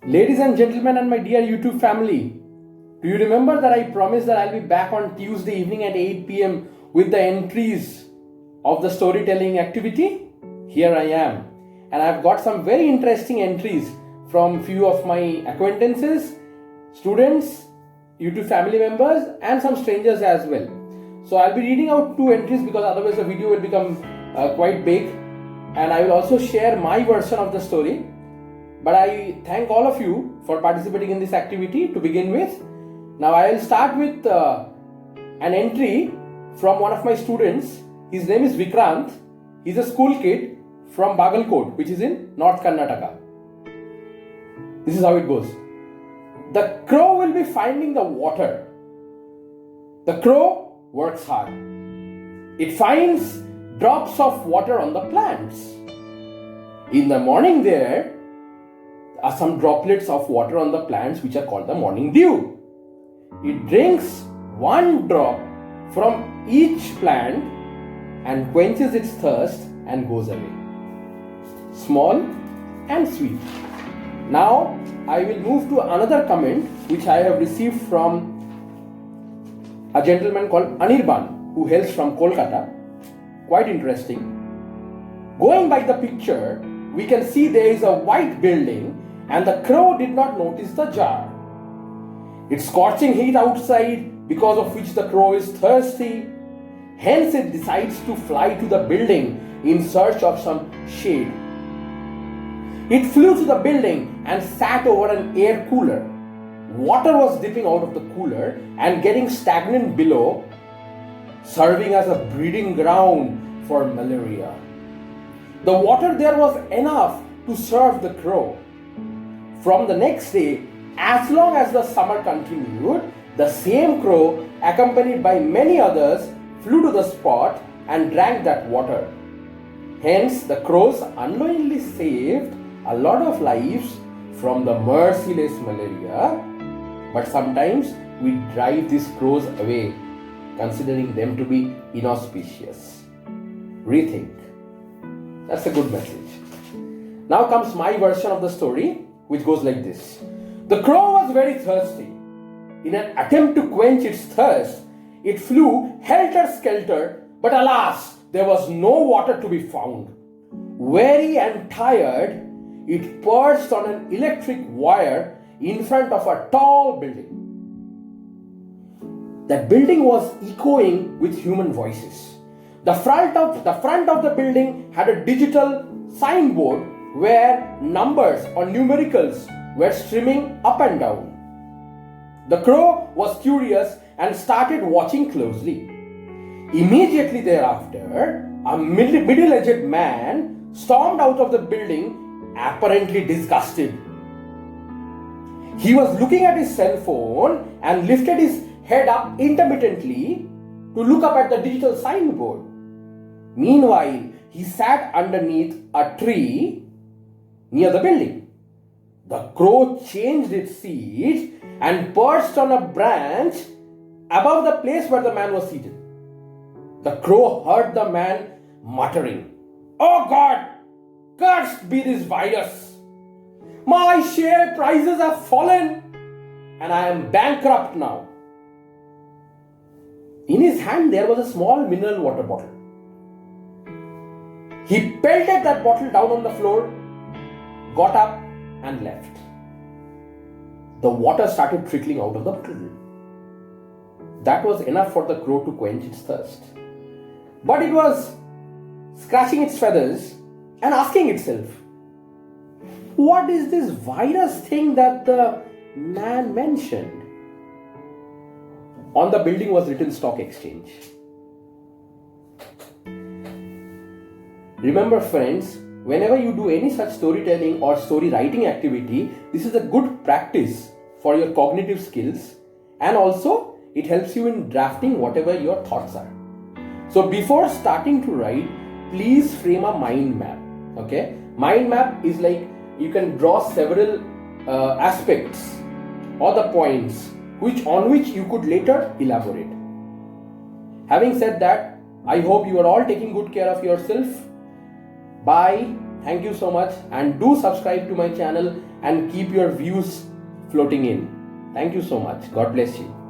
Ladies and gentlemen, and my dear YouTube family, do you remember that I promised that I'll be back on Tuesday evening at 8 pm with the entries of the storytelling activity? Here I am, and I've got some very interesting entries from few of my acquaintances, students, YouTube family members, and some strangers as well. So I'll be reading out two entries because otherwise the video will become quite big, and I will also share my version of the story. But I thank all of you for participating in this activity to begin with. Now I will start with an entry from one of my students. His name is Vikrant. He's a school kid from Bagalkot, which is in North Karnataka. This is how it goes. The crow will be finding the water. The crow works hard. It finds drops of water on the plants. In the morning there are some droplets of water on the plants which are called the morning dew. It drinks one drop from each plant and quenches its thirst and goes away. Small and sweet. Now I will move to another comment which I have received from a gentleman called Anirban who hails from Kolkata. Quite interesting. Going by the picture, we can see there is a white building and the crow did not notice the jar. It's scorching heat outside because of which the crow is thirsty. Hence it decides to fly to the building in search of some shade. It flew to the building and sat over an air cooler. Water was dripping out of the cooler and getting stagnant below, serving as a breeding ground for malaria. The water there was enough to serve the crow. From the next day, as long as the summer continued, the same crow, accompanied by many others, flew to the spot and drank that water. Hence, the crows unknowingly saved a lot of lives from the merciless malaria. But sometimes we drive these crows away, considering them to be inauspicious. Rethink. That's a good message. Now comes my version of the story, which goes like this. The crow was very thirsty. In an attempt to quench its thirst, it flew helter-skelter, but alas, there was no water to be found. Weary and tired, it perched on an electric wire in front of a tall building. That building was echoing with human voices. The front of the building had a digital signboard where numbers or numericals were streaming up and down. The crow was curious and started watching closely. Immediately thereafter, a middle-aged man stormed out of the building, apparently disgusted. He was looking at his cell phone and lifted his head up intermittently to look up at the digital signboard. Meanwhile, he sat underneath a tree near the building. The crow changed its seat and perched on a branch above the place where the man was seated. The crow heard the man muttering, "Oh God, cursed be this virus! My share prices have fallen and I am bankrupt now." In his hand there was a small mineral water bottle. He pelted that bottle down on the floor, got up and left. The water started trickling out of the bottle. That was enough for the crow to quench its thirst. But it was scratching its feathers and asking itself, what is this virus thing that the man mentioned? On the building was written Stock Exchange. Remember friends, whenever you do any such storytelling or story writing activity, this is a good practice for your cognitive skills, and also it helps you in drafting whatever your thoughts are. So before starting to write, please frame a mind map. Okay? Mind map is like you can draw several aspects or the points on which you could later elaborate. Having said that, I hope you are all taking good care of yourself. Bye. Thank you so much, and do subscribe to my channel and keep your views floating in. Thank you so much. God bless you.